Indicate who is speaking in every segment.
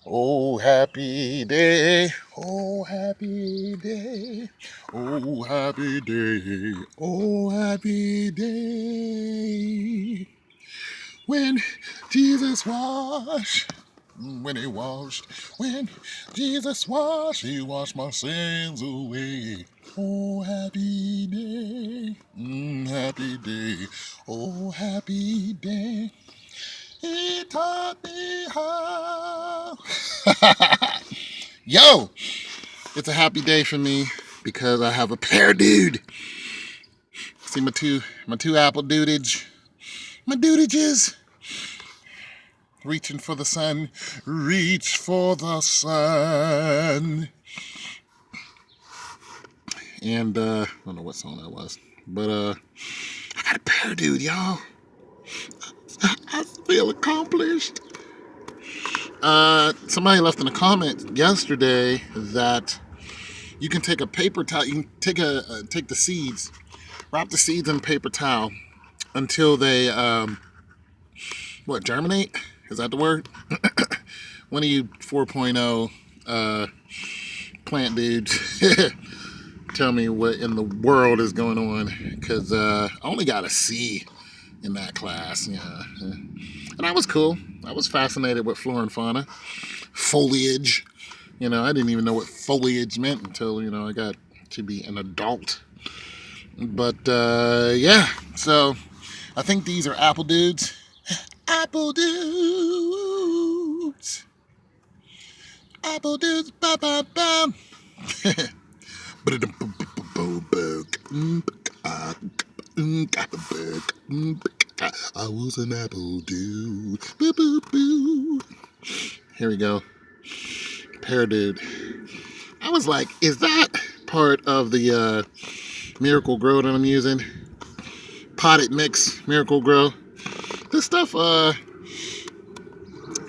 Speaker 1: Oh, happy day. Oh, happy day. Oh, happy day. Oh, happy day. When Jesus washed, when he washed, when Jesus washed, he washed my sins away. Oh, happy day. Happy day. Oh, happy day. He taught me how. Yo, it's a happy day for me because I have a pear dude. See my two apple dudage. My dudages. Reaching for the sun. Reach for the sun. And I don't know what song that was. But I got a pear dude, y'all. I feel accomplished. Somebody left in a comment yesterday that you can take a paper towel. You can take the seeds, wrap the seeds in a paper towel until they germinate. Is that the word? One of you 4.0 plant dudes, tell me what in the world is going on, because I only got a C in that class. Yeah, and that was cool. I was fascinated with flora and fauna, foliage. I didn't even know what foliage meant until I got to be an adult. But yeah, so I think these are apple dudes. Apple dudes. Apple dudes. Ba ba ba. I was an apple dude. Boo, boo, boo. Here we go. Pear dude. I was like, is that part of the Miracle Grow that I'm using? Potted mix Miracle Grow. This stuff, I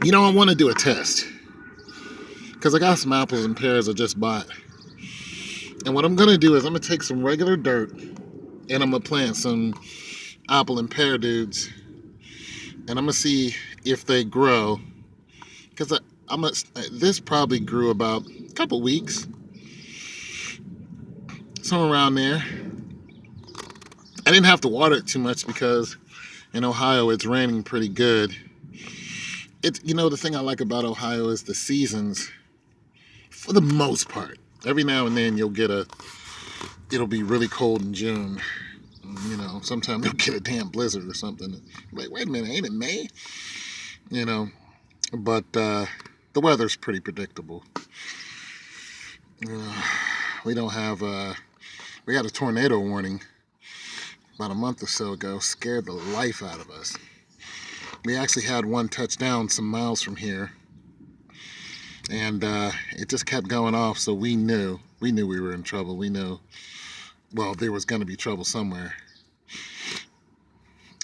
Speaker 1: want to do a test. Because I got some apples and pears I just bought. And what I'm going to do is I'm going to take some regular dirt and I'm going to plant some apple and pear dudes. And I'm going to see if they grow. Because this probably grew about a couple weeks. Somewhere around there. I didn't have to water it too much because in Ohio it's raining pretty good. The thing I like about Ohio is the seasons, for the most part. Every now and then it'll be really cold in June. Sometimes you'll get a damn blizzard or something. Like, wait a minute, ain't it May? But the weather's pretty predictable. We don't have, we got a tornado warning about a month or so ago, scared the life out of us. We actually had one touchdown some miles from here, and it just kept going off, so we knew we were in trouble. We knew, well, there was going to be trouble somewhere.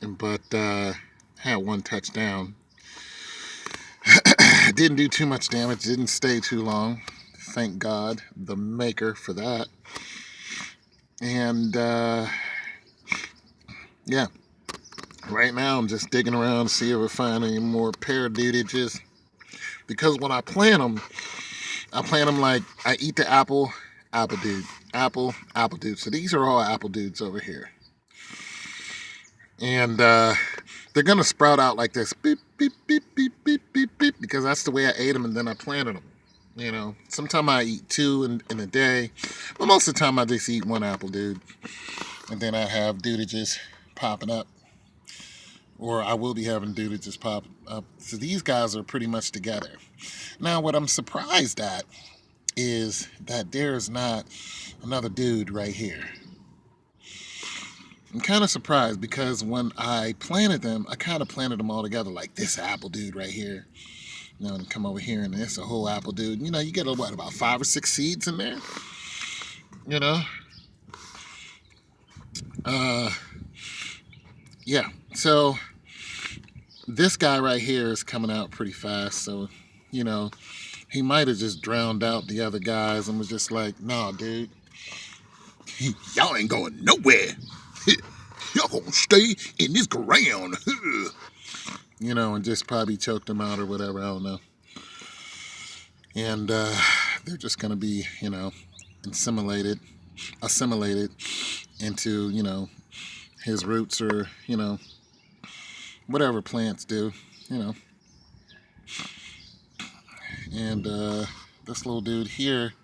Speaker 1: But had one touchdown. Didn't do too much damage, didn't stay too long. Thank God, the maker, for that. And yeah, right now I'm just digging around to see if I find any more pear dudages. Because when I plant them like I eat the apple dude. Apple dude. So these are all apple dudes over here. And they're going to sprout out like this. Beep, beep, beep, beep, beep, beep, beep. Because that's the way I ate them and then I planted them. Sometimes I eat two in a day. But most of the time I just eat one apple dude. And then I have dudages popping up. Or I will be having dudages pop up. So these guys are pretty much together. Now what I'm surprised at is that there's not another dude right here. I'm kind of surprised because when I planted them, I kind of planted them all together like this apple dude right here. And come over here and it's a whole apple dude. You get about 5 or 6 seeds in there. Yeah. So this guy right here is coming out pretty fast. So, he might have just drowned out the other guys and was just like, nah, dude, y'all ain't going nowhere. Y'all gonna stay in this ground. And just probably choked them out or whatever. I don't know. and they're just going to be, assimilated into, his roots, or, whatever plants do, you know. And this little dude here,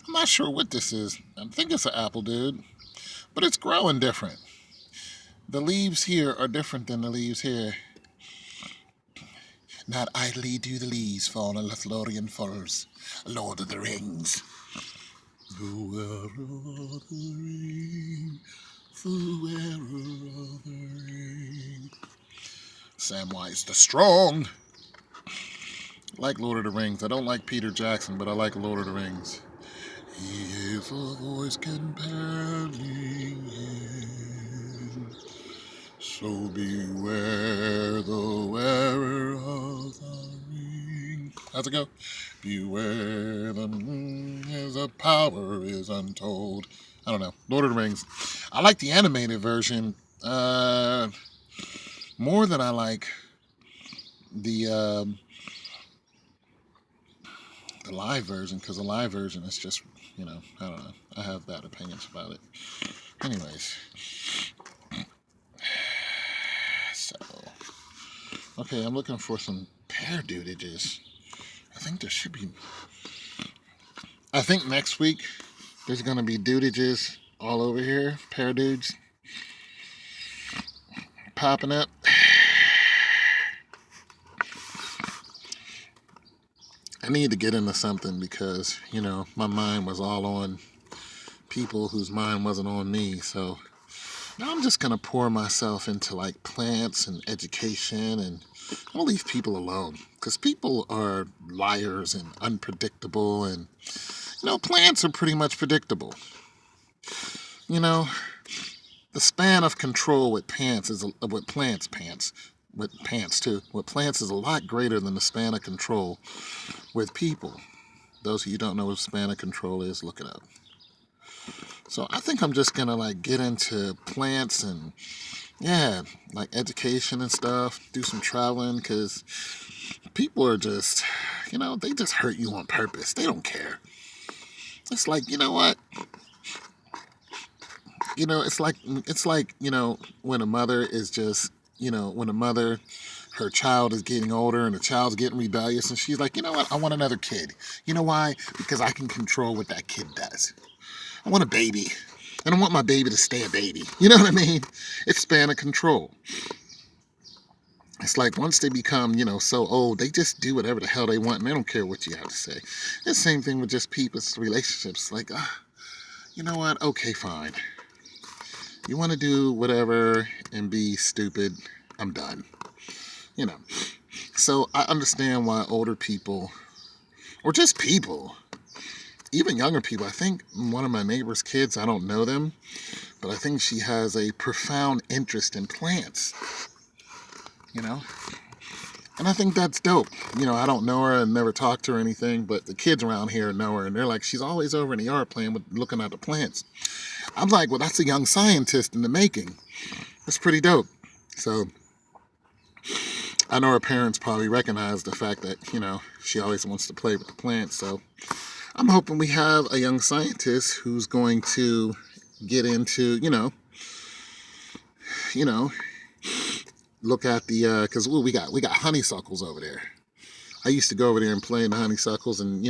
Speaker 1: I'm not sure what this is. I think it's an apple, dude, but it's growing different. The leaves here are different than the leaves here. Not idly do the leaves fall on Lothlorien falls, Lord of the Rings. The wearer of the ring, the wearer of the ring. Samwise the Strong. I like Lord of the Rings. I don't like Peter Jackson, but I like Lord of the Rings. If a voice compelling in, so beware the wearer of the ring. How's it go? Beware the power is untold. I don't know. Lord of the Rings. I like the animated version more than I like the live version, because the live version is just, I don't know. I have bad opinions about it. Anyways. So, okay, I'm looking for some pear dudages. I think next week there's going to be dudages all over here. Pear dudes popping up. I need to get into something because, my mind was all on people whose mind wasn't on me. So now I'm just going to pour myself into like plants and education, and I'll leave people alone because people are liars and unpredictable, and, plants are pretty much predictable. The span of control with plants is with plants is a lot greater than the span of control with people. Those of you who don't know what span of control is, look it up. So I think I'm just gonna like get into plants and like education and stuff, do some traveling, because people are just, they just hurt you on purpose. They don't care. It's like, you know what? It's like, when a mother is just, her child is getting older and the child's getting rebellious, and she's like, you know what? I want another kid. You know why? Because I can control what that kid does. I want a baby. I don't want my baby to stay a baby. You know what I mean? It's span of control. It's like once they become, so old, they just do whatever the hell they want, and they don't care what you have to say. It's the same thing with just people's relationships. Like, you know what? Okay, fine. You want to do whatever and be stupid, I'm done. So I understand why older people, or just people, even younger people, I think one of my neighbor's kids, I don't know them, but I think she has a profound interest in plants, and I think that's dope. I don't know her and never talked to her or anything, but the kids around here know her, and they're like, she's always over in the yard playing looking at the plants. I'm like, well, that's a young scientist in the making. That's pretty dope. So I know her parents probably recognize the fact that, she always wants to play with the plants. So I'm hoping we have a young scientist who's going to get into, look at the, because we got honeysuckles over there. I used to go over there and play in the honeysuckles and,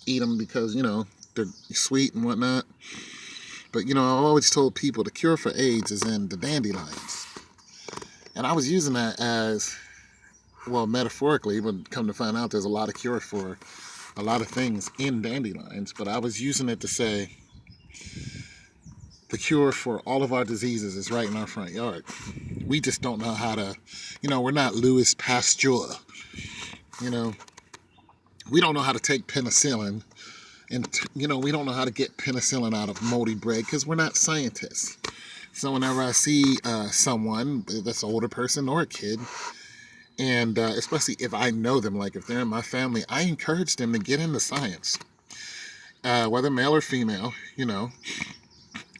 Speaker 1: eat them because, they're sweet and whatnot. But, I've always told people the cure for AIDS is in the dandelions. And I was using that as, well, metaphorically, but come to find out there's a lot of cure for a lot of things in dandelions. But I was using it to say the cure for all of our diseases is right in our front yard. We just don't know how to, we're not Louis Pasteur. We don't know how to take penicillin. And, we don't know how to get penicillin out of moldy bread because we're not scientists. So whenever I see someone, that's an older person or a kid, and especially if I know them, like if they're in my family, I encourage them to get into science, whether male or female,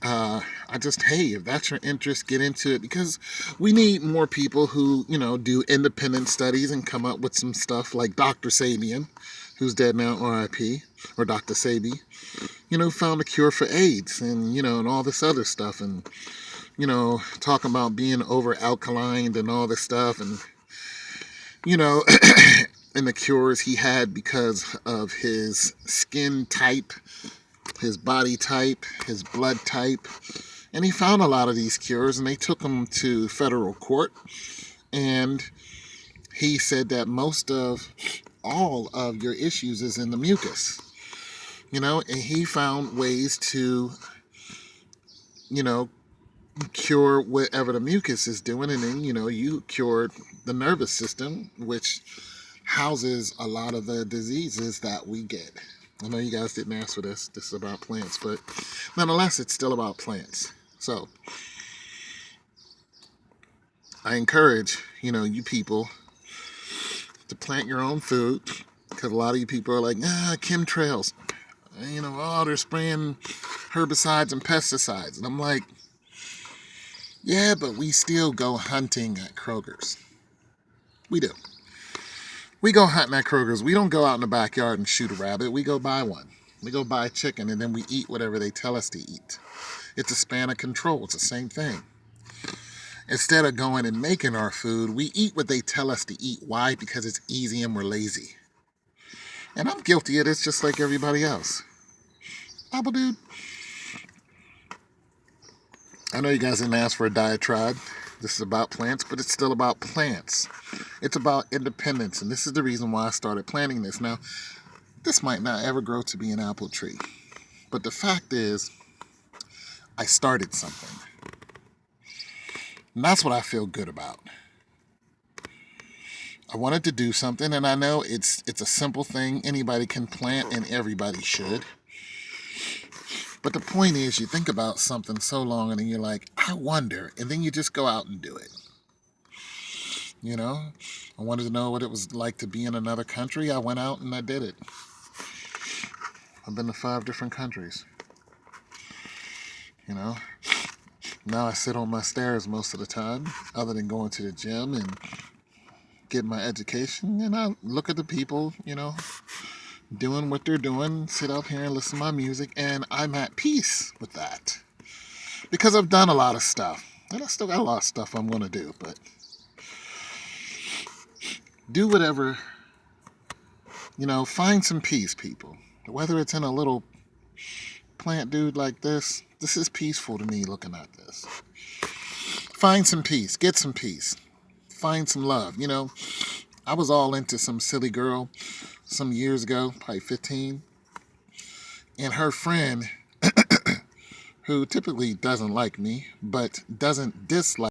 Speaker 1: I just, hey, if that's your interest, get into it, because we need more people who, do independent studies and come up with some stuff like Dr. Sabian, who's dead now, RIP, or Dr. Sabi, found a cure for AIDS and all this other stuff, and, talking about being over alkaline and all this stuff, and, and the cures he had because of his skin type, his body type, his blood type. And he found a lot of these cures, and they took him to federal court. And he said that most of all of your issues is in the mucus. And he found ways to, cure whatever the mucus is doing. And then, you cured the nervous system, which houses a lot of the diseases that we get. I know you guys didn't ask for this. This is about plants, but nonetheless, it's still about plants. So I encourage, you people to plant your own food, because a lot of you people are like, chemtrails. They're spraying herbicides and pesticides. And I'm like, yeah, but we still go hunting at Kroger's. We do. We go hunting at Kroger's. We don't go out in the backyard and shoot a rabbit. We go buy one. We go buy a chicken, and then we eat whatever they tell us to eat. It's a span of control. It's the same thing. Instead of going and making our food, we eat what they tell us to eat. Why? Because it's easy and we're lazy. And I'm guilty of this just like everybody else. Apple dude. I know you guys didn't ask for a diatribe. This is about plants, but it's still about plants. It's about independence, and this is the reason why I started planting this. Now, this might not ever grow to be an apple tree, but the fact is, I started something. And that's what I feel good about. I wanted to do something, and I know it's a simple thing. Anybody can plant, and everybody should. But the point is, you think about something so long, and then you're like, I wonder, and then you just go out and do it. I wanted to know what it was like to be in another country. I went out and I did it. I've been to 5 different countries. Now I sit on my stairs most of the time, other than going to the gym and getting my education. And I look at the people, doing what they're doing, sit up here and listen to my music, and I'm at peace with that. Because I've done a lot of stuff. And I still got a lot of stuff I'm going to do, but do whatever, find some peace, people. Whether it's in a little plant dude like this is peaceful to me looking at this. Find some peace. Get some peace. Find some love. I was all into some silly girl some years ago, probably 15. And her friend, who typically doesn't like me, but doesn't dislike